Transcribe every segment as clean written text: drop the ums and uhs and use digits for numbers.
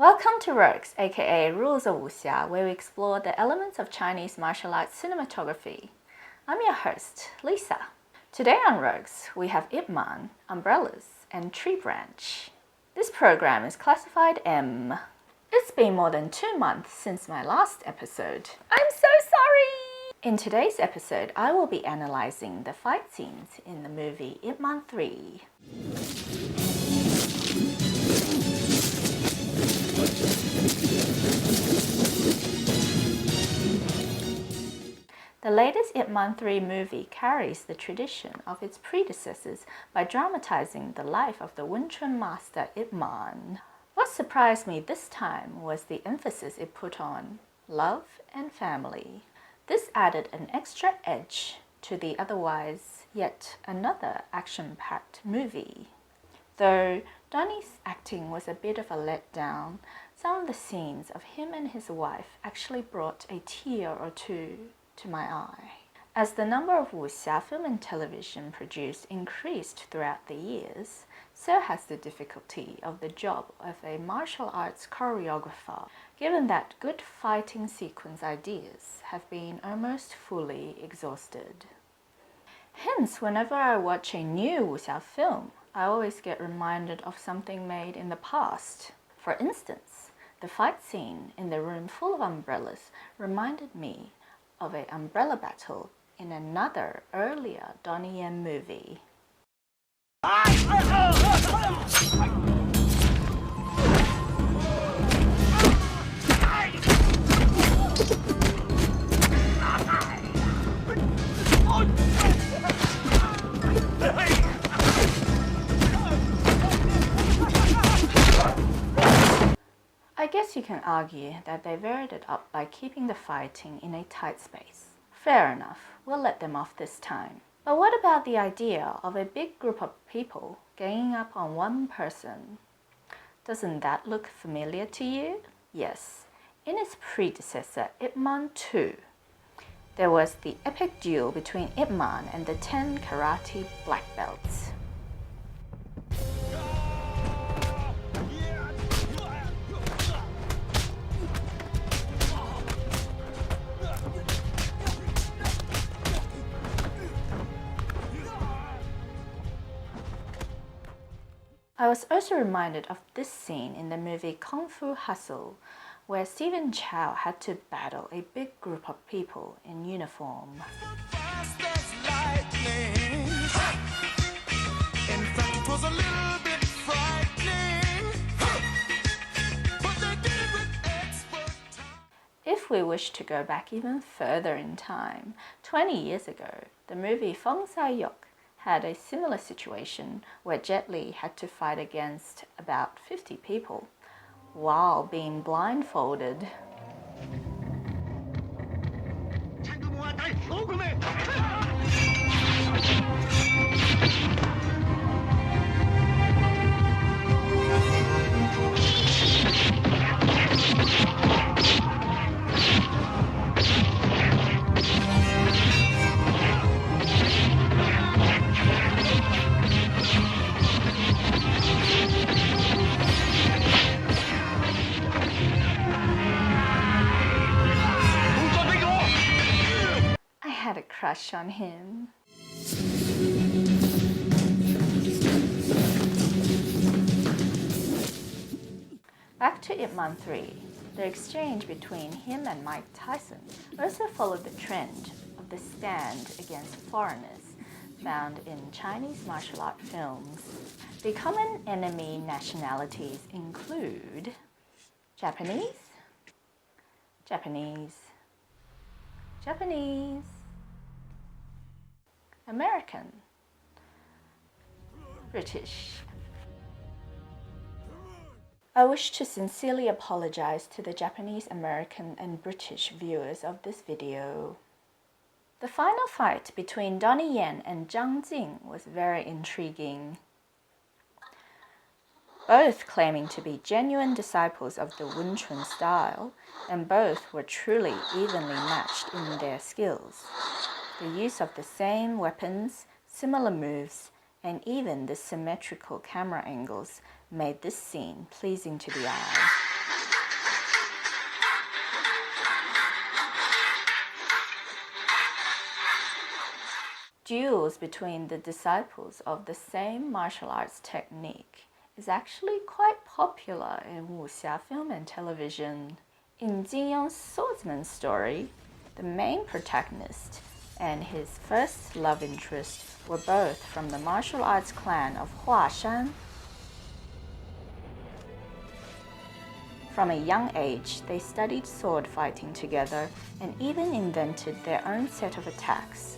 Welcome to RoWX, aka Rules of Wuxia, where we explore the elements of Chinese martial arts cinematography. I'm your host, Lisa. Today on RoWX, we have Ip Man, umbrellas, and tree branch. This program is classified M. It's been more than 2 months since my last episode. I'm so sorry! In today's episode, I will be analyzing the fight scenes in the movie Ip Man 3. The latest Ip Man 3 movie carries the tradition of its predecessors by dramatizing the life of the Wing Chun master Ip Man. What surprised me this time was the emphasis it put on love and family. This added an extra edge to the otherwise yet another action-packed movie. Though Donnie's acting was a bit of a letdown, some of the scenes of him and his wife actually brought a tear or two to my eye. As the number of Wuxia film and television produced increased throughout the years, so has the difficulty of the job of a martial arts choreographer, given that good fighting sequence ideas have been almost fully exhausted. Hence, whenever I watch a new Wuxia film, I always get reminded of something made in the past. For instance, the fight scene in the room full of umbrellas reminded me of an umbrella battle in another earlier Donnie Yen movie. I guess you can argue that they varied it up by keeping the fighting in a tight space. Fair enough, we'll let them off this time. But what about the idea of a big group of people ganging up on one person? Doesn't that look familiar to you? Yes, in its predecessor, Ip Man 2, there was the epic duel between Ip Man and the 10 karate black belts. I was also reminded of this scene in the movie Kung Fu Hustle, where Stephen Chow had to battle a big group of people in uniform. If we wish to go back even further in time, 20 years ago, the movie Feng Sai-yok had a similar situation where Jet Li had to fight against about 50 people while being blindfolded. I had a crush on him. Back to Ip Man 3, the exchange between him and Mike Tyson also followed the trend of the stand against foreigners found in Chinese martial art films. The common enemy nationalities include Japanese, American, British. I wish to sincerely apologize to the Japanese, American, and British viewers of this video. The final fight between Donnie Yen and Zhang Jing was very intriguing. Both claiming to be genuine disciples of the Wing Chun style, and both were truly evenly matched in their skills. The use of the same weapons, similar moves, and even the symmetrical camera angles made this scene pleasing to the eye. duels between the disciples of the same martial arts technique is actually quite popular in wuxia film and television. In Jin Yong's Swordsman story, the main protagonist and his first love interest were both from the martial arts clan of Huashan. From a young age, they studied sword fighting together and even invented their own set of attacks.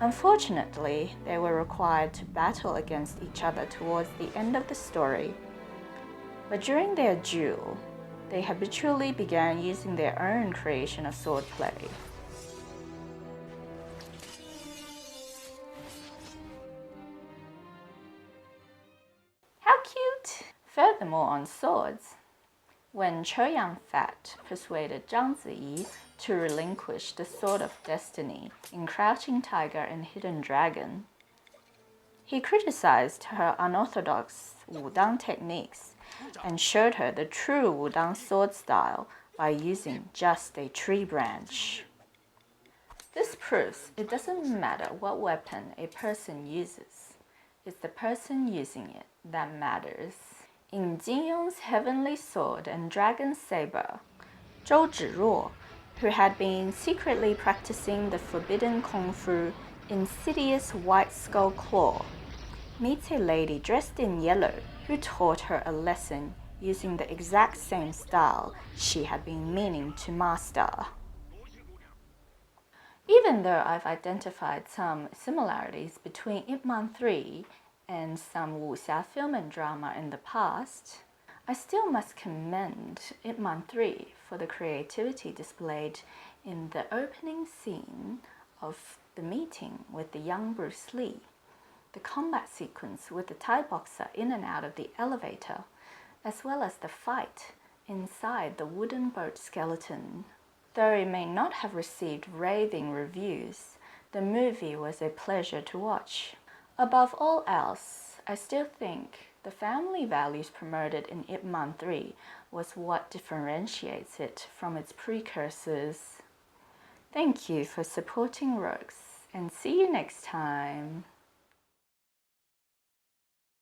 Unfortunately, they were required to battle against each other towards the end of the story. But during their duel, they habitually began using their own creation of swordplay. How cute! Furthermore, on swords, when Chouyang Fat persuaded Zhang Ziyi to relinquish the Sword of Destiny in Crouching Tiger and Hidden Dragon, he criticized her unorthodox wudang techniques and showed her the true wudang sword style by using just a tree branch. This proves it doesn't matter what weapon a person uses, it's the person using it that matters. In Jin Yong's Heavenly Sword and Dragon Sabre, Zhou Zhiruo, who had been secretly practicing the forbidden kung fu Insidious White Skull Claw, meets a lady dressed in yellow who taught her a lesson using the exact same style she had been meaning to master. Even though I've identified some similarities between Ip Man 3 and some wuxia film and drama in the past, I still must commend Ip Man 3 for the creativity displayed in the opening scene of the meeting with the young Bruce Lee, the combat sequence with the Thai boxer in and out of the elevator, as well as the fight inside the wooden boat skeleton. Though it may not have received raving reviews, the movie was a pleasure to watch. Above all else, I still think the family values promoted in Ip Man 3 was what differentiates it from its precursors. Thank you for supporting RoWX, and see you next time.